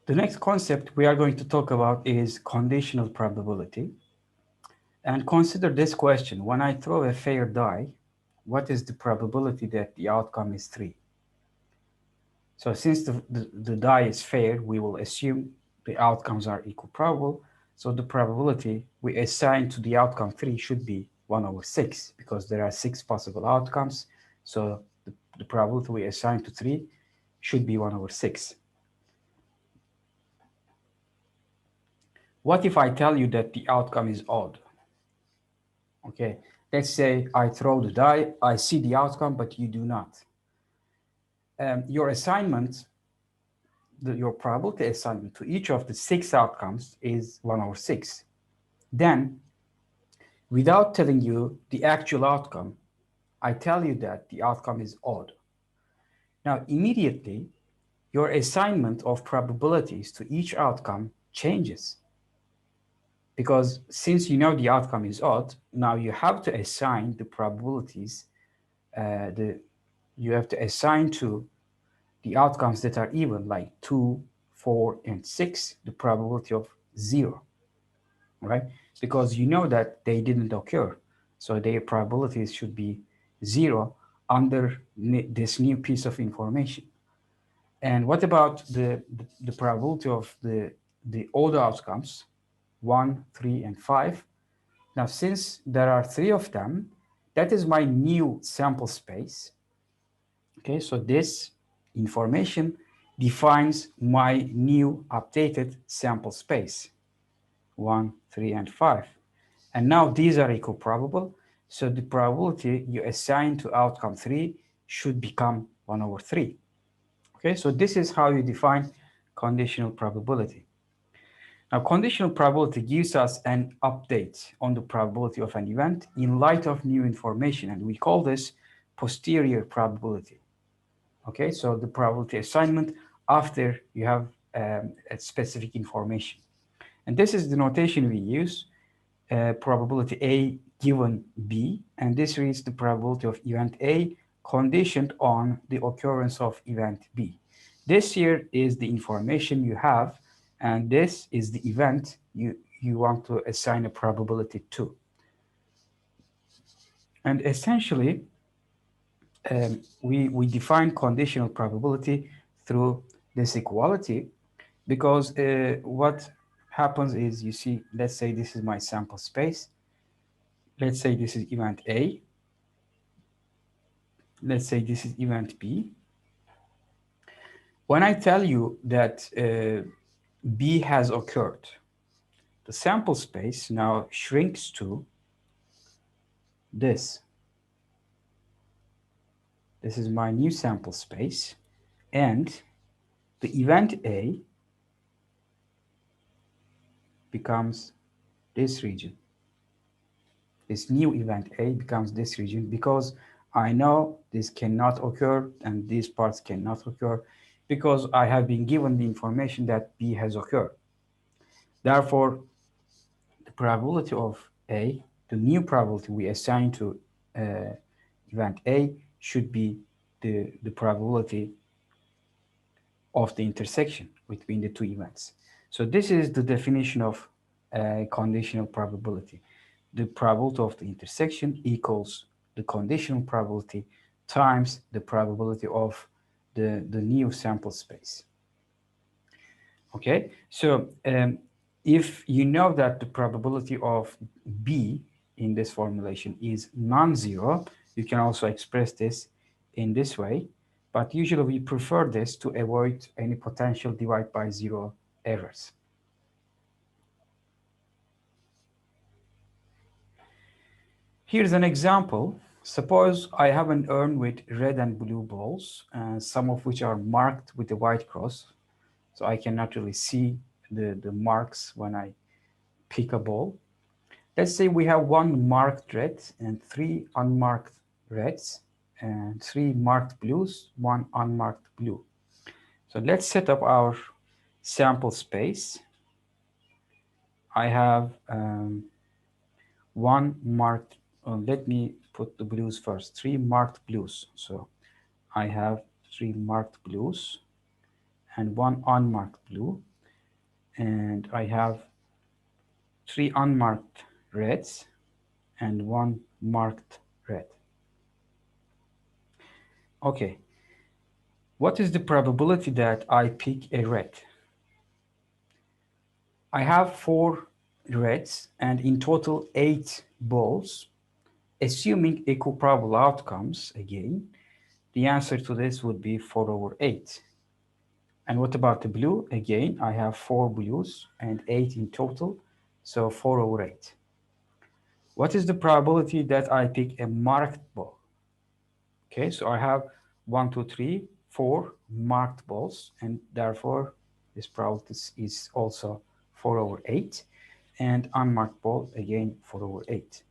The next concept we are going to talk about is conditional probability. And consider this question: when I throw a fair die, what is the probability that the outcome is 3? So since the die is fair, we will assume the outcomes are equal probable. So the probability we assign to the outcome 3 should be 1 over 6, because there are 6 possible outcomes. So the probability we assign to 3 should be 1 over 6. What if I tell you that the outcome is odd? Okay, let's say I throw the die, I see the outcome, but you do not. Your assignment, your probability assignment to each of the 6 outcomes is 1 over 6. Then, without telling you the actual outcome, I tell you that the outcome is odd. Now, immediately, your assignment of probabilities to each outcome changes. Because since you know the outcome is odd, now you have to assign the probabilities, you have to assign to the outcomes that are even, like 2, 4, and 6, the probability of 0, right? Because you know that they didn't occur. So their probabilities should be 0 under this new piece of information. And what about the probability of the odd outcomes, 1, 3, and 5? Now, since there are 3 of them, that is my new sample space. Okay, so this information defines my new updated sample space, 1, 3, and 5. And now these are equal probable, so the probability you assign to outcome 3 should become 1 over 3. Okay, so this is how you define conditional probability. Now, conditional probability gives us an update on the probability of an event in light of new information, and we call this posterior probability. Okay, so the probability assignment after you have a specific information. And this is the notation we use, probability A given B, and this reads the probability of event A conditioned on the occurrence of event B. This here is the information you have, and this is the event you want to assign a probability to. And essentially, we define conditional probability through this equality, because what happens is, you see, let's say this is my sample space. Let's say this is event A. Let's say this is event B. When I tell you that B has occurred, the sample space now shrinks to this. This is my new sample space, and the event A becomes this region. This new event A becomes this region, because I know this cannot occur and these parts cannot occur, because I have been given the information that B has occurred. Therefore, the probability of A, the new probability we assign to event A, should be the probability of the intersection between the two events. So this is the definition of conditional probability. The probability of the intersection equals the conditional probability times the probability of the new sample space. Okay, so if you know that the probability of B in this formulation is non-zero, you can also express this in this way, but usually we prefer this to avoid any potential divide by zero errors. Here's an example. Suppose I have an urn with red and blue balls, some of which are marked with a white cross, so I cannot really see the marks when I pick a ball. Let's say we have 1 marked red and 3 unmarked reds, and 3 marked blues, 1 unmarked blue. So let's set up our sample space. I have 1 marked, let me put the blues first, 3 marked blues. So I have 3 marked blues and 1 unmarked blue. and I have 3 unmarked reds and 1 marked red. Okay, what is the probability that I pick a red? I have 4 reds and in total 8 balls. Assuming equiprobable outcomes again, the answer to this would be 4/8. And what about the blue? Again, I have 4 blues and 8 in total, so 4/8. What is the probability that I pick a marked ball? Okay, so I have 1, 2, 3, 4 marked balls, and therefore this probability is also 4/8, and unmarked ball again 4/8.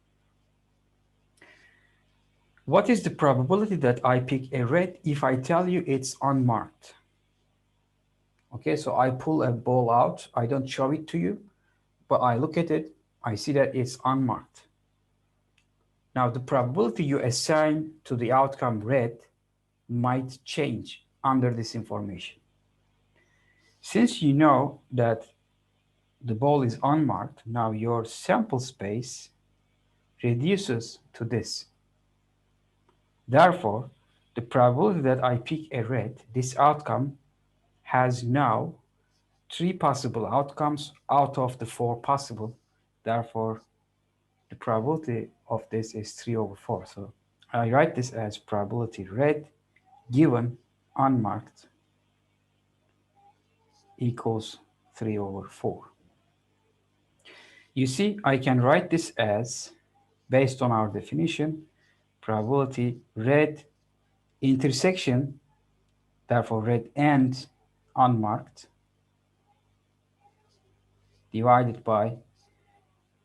What is the probability that I pick a red if I tell you it's unmarked? Okay, so I pull a ball out, I don't show it to you, but I look at it, I see that it's unmarked. Now the probability you assign to the outcome red might change under this information. Since you know that the ball is unmarked, now your sample space reduces to this. Therefore, the probability that I pick a red, this outcome has now 3 possible outcomes out of the 4 possible. Therefore, the probability of this is 3/4. So I write this as probability red given unmarked equals 3/4. You see, I can write this as, based on our definition, probability red intersection, therefore red and unmarked, divided by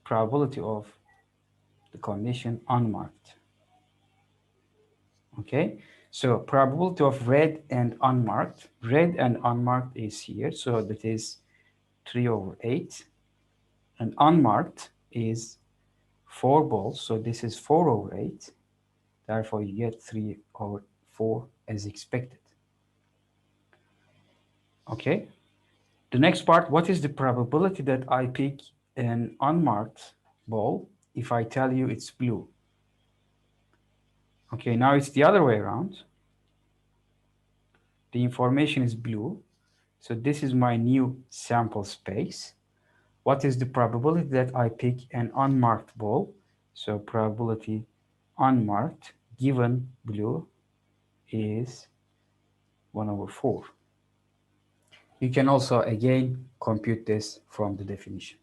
probability of the condition unmarked. Okay, so probability of red and unmarked. Red and unmarked is here, so that is 3/8. And unmarked is 4 balls, so this is 4/8. Therefore, you get 3/4 as expected. Okay, the next part, what is the probability that I pick an unmarked ball if I tell you it's blue? Okay, now it's the other way around. The information is blue, so this is my new sample space. What is the probability that I pick an unmarked ball? So probability unmarked given blue is 1/4. You can also again compute this from the definition.